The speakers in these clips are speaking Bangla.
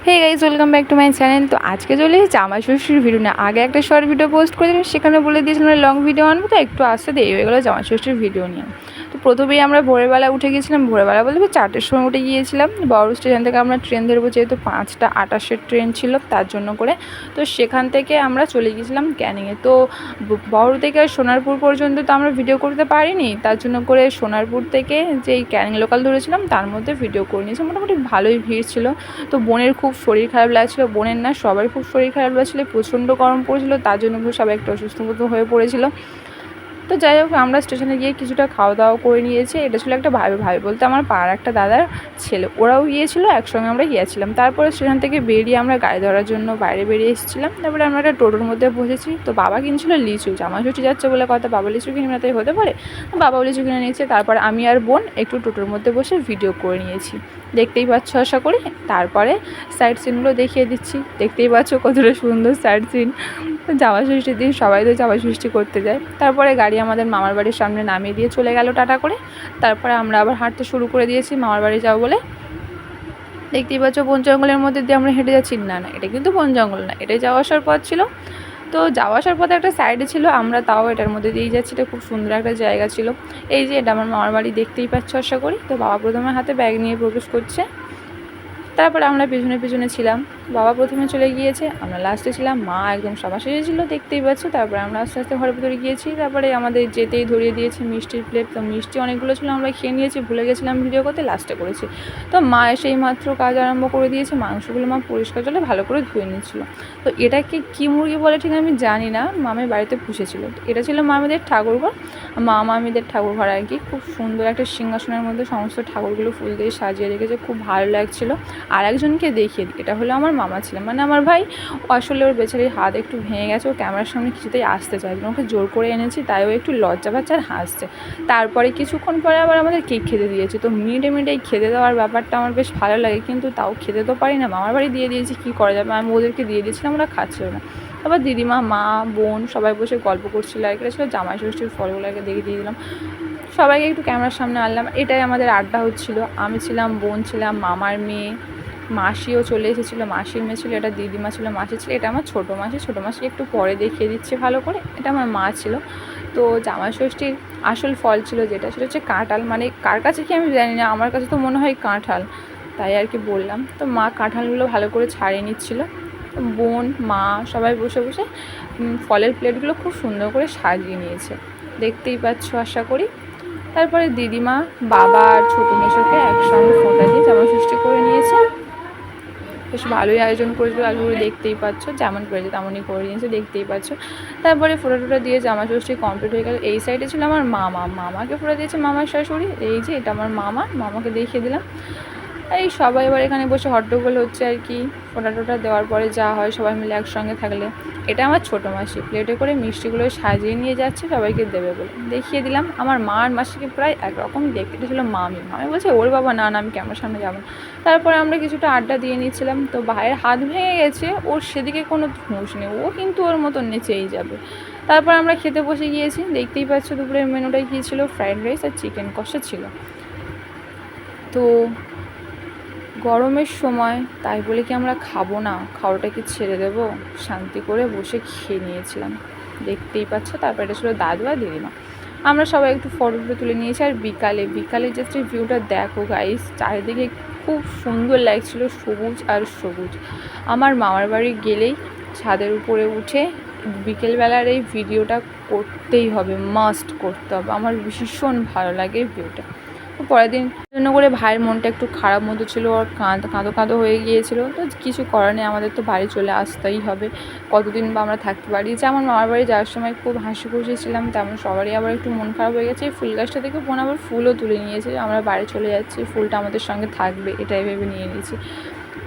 Hey guys, welcome back to my channel. তো আজকে চলে এসেছি আমার ষষ্ঠীর ভিডিও না। আগে একটা শর্ট ভিডিও পোস্ট করেছিলাম, সেখানে বলে দিয়েছিলাম লং ভিডিও আনবো, তো একটু আসতে দেরি হয়ে গেলো জামাই ষষ্ঠীর ভিডিও নিয়ে। তো প্রথমেই আমরা ভোরবেলা উঠে গিয়েছিলাম, ভোরবেলা বলতে 4টের সময় উঠে গিয়েছিলাম। বড় স্টেশন থেকে আমরা ট্রেন ধরবো, যেহেতু 5টা 28-এর ট্রেন ছিল তার জন্য করে। তো সেখান থেকে আমরা চলে গিয়েছিলাম ক্যানিংয়ে। তো বড় থেকে সোনারপুর পর্যন্ত তো আমরা ভিডিও করতে পারিনি, তার জন্য করে সোনারপুর থেকে যেই ক্যানিং লোকাল ধরেছিলাম তার মধ্যে ভিডিও করে নিয়েছি। মোটামুটি ভালোই ভিড় ছিল। তো বোনের খুব শরীর খারাপ লাগছিলো, বোনের না সবারই খুব শরীর খারাপ লাগছিলো, প্রচণ্ড গরম পড়েছিল, তার জন্য সবাই একটু অসুস্থ মতো হয়ে পড়েছিল। তো যাই হোক, আমরা স্টেশনে গিয়ে কিছুটা খাওয়া দাওয়া করে নিয়েছি। এটা ছিল একটা ভাই বলতে আমার পাড়ার একটা দাদার ছেলে, ওরাও গিয়েছিলো, একসঙ্গে আমরা গিয়েছিলাম। তারপরে স্টেশন থেকে বেরিয়ে আমরা গাড়ি ধরার জন্য বাইরে বেরিয়ে এসেছিলাম। তারপরে আমরা একটা টোটোর মধ্যে বসেছি। তো বাবা কিনছিল লিচু, জামাই ষষ্ঠী যাচ্ছে বলে কথা, বাবা লিচু কিনবে না তাই হতে পারে, বাবাও লিচু কিনে নিয়েছে। তারপর আমি আর বোন একটু টোটোর মধ্যে বসে ভিডিও করে নিয়েছি, দেখতেই পাচ্ছ আশা করি। তারপরে সাইড সিনগুলো দেখিয়ে দিচ্ছি, দেখতেই পাচ্ছ কতটা সুন্দর সাইড সিন। জামাই ষষ্ঠীর দিন সবাই তো জামাই ষষ্ঠী করতে যায়। তারপরে গাড়ি আমাদের মামার বাড়ির সামনে নামিয়ে দিয়ে চলে গেল টাটা করে। তারপরে আমরা আবার হাঁটতে শুরু করে দিয়েছি মামার বাড়ি যাবো বলে। দেখতেই পাচ্ছ বন জঙ্গলের মধ্যে দিয়ে আমরা হেঁটে যাচ্ছি, না এটা কিন্তু বন জঙ্গল না, এটাই যাওয়া আসার পথ ছিল। তো যাওয়া আসার পথে একটা সাইডে ছিল, আমরা তাও এটার মধ্যে দিয়েই যাচ্ছি। এটা খুব সুন্দর একটা জায়গা ছিল। এই যে এটা আমার মামার বাড়ি, দেখতেই পাচ্ছ আশা করি। তো বাবা প্রথমে হাতে ব্যাগ নিয়ে প্রবেশ করছে, তারপরে আমরা পেছনে ছিলাম। বাবা প্রথমে চলে গিয়েছে, আমরা লাস্টে ছিলাম, মা একদম সবার শেষে ছিল, দেখতেই পাচ্ছ। তারপরে আমরা আস্তে আস্তে ঘরের ভিতরে গিয়েছি। তারপরে আমাদের যেতেই ধরিয়ে দিয়েছে মিষ্টির প্লেট। তো মিষ্টি অনেকগুলো ছিল, আমরা খেয়ে নিয়েছি, ভুলে গেছিলাম ভিডিও করতে, লাস্টে করেছি। তো মা এসেই মাত্র কাজ আরম্ভ করে দিয়েছে, মাংসগুলো মা পরিষ্কার জলে ভালো করে ধুয়ে নিচ্ছিল। তো এটাকে কী মুরগি বলে ঠিক আমি জানি না, মামের বাড়িতে পুষেছিল। এটা ছিল মামিদের ঠাকুরঘর, মামিদের ঠাকুরঘর আর কি। খুব সুন্দর একটা সিংহাসনের মধ্যে সমস্ত ঠাকুরগুলো ফুল দিয়ে সাজিয়ে রেখেছে, খুব ভালো লাগছিলো। আর একজনকে দেখিয়ে দিই, এটা হলো আমার মামা ছিলেন, মানে আমার ভাই। আসলে ওর বেচারির হাত একটু ভেঙে গেছে, ও ক্যামেরার সামনে কিছুতেই আসতে চাইছে না, ওকে জোর করে এনেছি, তাই ও একটু লজ্জা পাচ্ছে আর হাসছে। তারপরে কিছুক্ষণ পরে আবার আমাদের কেক খেতে দিয়েছে। তো মিনিটে খেতে দেওয়ার ব্যাপারটা আমার বেশ ভালো লাগে, কিন্তু তাও খেতে তো পারি না, মামার বাড়ি দিয়ে দিয়েছি, কী করা যাবে। আমি ওদেরকে দিয়ে দিয়েছিলাম, ওরা খাচ্ছিল না। তারপর দিদিমা, মা, বোন সবাই বসে গল্প করছিল আর কি। ছিল জামাই ষষ্ঠীর ফলগুলোকে দিয়ে দিলাম, সবাইকে একটু ক্যামেরার সামনে আনলাম। এটাই আমাদের আড্ডা হচ্ছিলো। আমি ছিলাম, বোন ছিলাম, মামার মেয়ে, মাসিও চলে এসেছিলো, মাসির মেয়ে ছিল, এটা দিদিমা ছিল, মাসি ছিল, এটা আমার ছোটো মাসিকে একটু পরে দেখিয়ে দিচ্ছি ভালো করে। এটা আমার মা ছিল। তো জামাই ষষ্ঠীর আসল ফল ছিল যেটা, সেটা হচ্ছে কাঁঠাল। মানে কার কাছে কি আমি জানি না, আমার কাছে তো মনে হয় কাঁঠাল, তাই আর কি বললাম। তো মা কাঁঠালগুলো ভালো করে ছাড়িয়ে নিচ্ছিলো, বোন, মা সবাই বসে বসে ফলের প্লেটগুলো খুব সুন্দর করে সাজিয়ে নিয়েছে, দেখতেই পাচ্ছ আশা করি। তারপরে দিদিমা, বাবা আর ছোটো মেশোকে একসঙ্গে ফোঁটা দিয়ে জামাই ষষ্ঠী করে নিয়েছে। বেশ ভালোই আয়োজন করেছিল, আজকে দেখতেই পাচ্ছ, যেমন করেছে তেমনই করে নিয়েছে, দেখতেই পাচ্ছ। তারপরে ফোঁটা টোটা দিয়ে জামাই ষষ্ঠী কমপ্লিট হয়ে গেল। এই সাইডে ছিল আমার মামাকে ফোঁটা দিয়েছে মামার শাশুড়ি, এই যে এটা আমার মামাকে দেখিয়ে দিলাম। এই সবাই এবার এখানে বসে হট্টগোল হচ্ছে আর কি। ফোঁটা টোটা দেওয়ার পরে যা হয় সবাই মিলে একসঙ্গে থাকলে। এটা আমার ছোটো মাসি প্লেটে করে মিষ্টিগুলো সাজিয়ে নিয়ে যাচ্ছে সবাইকে দেবে বলে, দেখিয়ে দিলাম। আমার মা আর মাসিকে প্রায় একরকম দেখতে, এটা ছিল মামি বলছে ওর বাবা, না আমি ক্যামেরার সামনে যাবো না। তারপরে আমরা কিছুটা আড্ডা দিয়ে নিচ্ছিলাম। তো ভাইয়ের হাত ভেঙে গেছে, ওর সেদিকে কোনো হুঁশ নেই, ও কিন্তু ওর মতো নেচেই যাবে। তারপর আমরা খেতে বসে গিয়েছি, দেখতেই পাচ্ছ দুপুরের মেনুটাই কী ছিল, ফ্রাইড রাইস আর চিকেন কষা ছিল। তো গরমের সময় তাই বলে কি আমরা খাবো না, খাওয়াটাকে ছেড়ে দেবো, শান্তি করে বসে খেয়ে নিয়েছিলাম, দেখতেই পাচ্ছ। তারপরে এটা ছিল দাদু আর দিদিমা, আমরা সবাই একটু ফটো তুলে নিয়েছি। আর বিকালে জাস্ট এই ভিউটা দেখো গাইস, চারিদিকে খুব সুন্দর লাগছিল, সবুজ আর সবুজ। আমার মামার বাড়ি গেলেই ছাদের উপরে উঠে বিকেলবেলার এই ভিডিওটা করতেই হবে, মাস্ট করতে হবে, আমার ভীষণ ভালো লাগে এই ভিউটা। তো পরের দিন জন্য করে ভাইয়ের মনটা একটু খারাপ মতো ছিল, ওর কাঁদো হয়ে গিয়েছিলো। তো কিছু করার নেই, আমাদের তো বাড়ি চলে আসতেই হবে, কতদিন বা আমরা থাকতে পারি। যেমন মামার বাড়ি যাওয়ার সময় খুব হাসি খুশি ছিলাম, তেমন সবারই আবার একটু মন খারাপ হয়ে গেছে। এই ফুল গাছটা থেকে বোন আবার ফুলও তুলে নিয়েছে, আমরা বাড়ি চলে যাচ্ছি, ফুলটা আমাদের সঙ্গে থাকবে এটাই ভেবে নিয়ে নিয়েছি।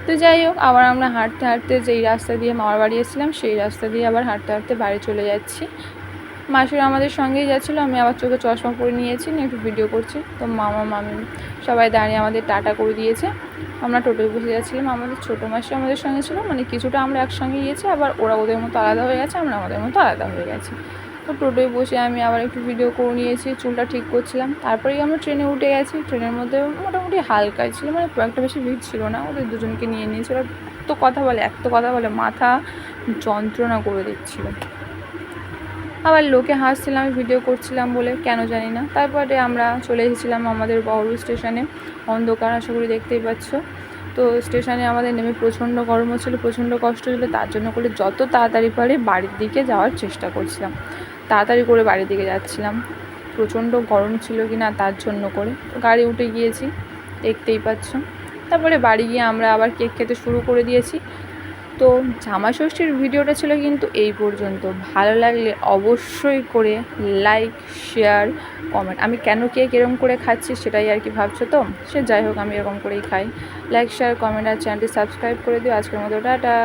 তো যাই হোক, আবার আমরা হাঁটতে যেই রাস্তা দিয়ে মামার বাড়ি এসেছিলাম সেই রাস্তা দিয়ে আবার হাঁটতে বাড়ি চলে যাচ্ছি। মাসিরা আমাদের সঙ্গেই যাচ্ছিলো, আমি আবার চোখে চশমা পরে নিয়েছি, নিয়ে একটু ভিডিও করছি। তো মামি সবাই দাঁড়িয়ে আমাদের টাটা করে দিয়েছে। আমরা টোটোয় বসে যাচ্ছিলাম, আমাদের ছোটো মাসি আমাদের সঙ্গে ছিল, মানে কিছুটা আমরা একসঙ্গে গিয়েছি, আবার ওরা ওদের মতো আলাদা হয়ে গেছে, আমরা আমাদের মতো আলাদা হয়ে গেছি। তো টোটোয় বসে আমি আবার একটু ভিডিও করে নিয়েছি, চুলটা ঠিক করছিলাম। তারপরেই আমরা ট্রেনে উঠে গেছি। ট্রেনের মধ্যে মোটামুটি হালকাই ছিল, মানে খুব একটা বেশি ভিড় ছিল না। ওদের দুজনকে নিয়ে নিয়েছিল। এত কথা বলে মাথা যন্ত্রণা করে দিচ্ছিল। আবার লোকে হাসছিলাম আমি ভিডিও করছিলাম বলে, কেন জানি না। তারপরে আমরা চলে এসেছিলাম আমাদের বহরু স্টেশনে। অন্ধকার, আশা করি দেখতেই পাচ্ছ। তো স্টেশনে আমাদের নেমে প্রচণ্ড গরম হচ্ছিলো, প্রচণ্ড কষ্ট হচ্ছিলো। তার জন্য করে যত তাড়াতাড়ি পারে বাড়ির দিকে যাওয়ার চেষ্টা করছিলাম, তাড়াতাড়ি করে বাড়ির দিকে যাচ্ছিলাম। প্রচণ্ড গরম ছিল কি না তার জন্য করে গাড়ি উঠে গিয়েছি, দেখতেই পাচ্ছ। তারপরে বাড়ি গিয়ে আমরা আবার কেক খেতে শুরু করে দিয়েছি। তো জামা ষষ্ঠীর ভিডিওটা ছিল কিন্তু এই পর্যন্ত। ভালো লাগলে অবশ্যই করে লাইক, শেয়ার, কমেন্ট। আমি কেন কেক এরকম করে খাচ্ছি সেটাই আর কি ভাবছো তো, সে যাই হোক আমি এরকম করেই খাই। লাইক, শেয়ার, কমেন্ট আর চ্যানেলটি সাবস্ক্রাইব করে দিও। আজকের মতো টাটা।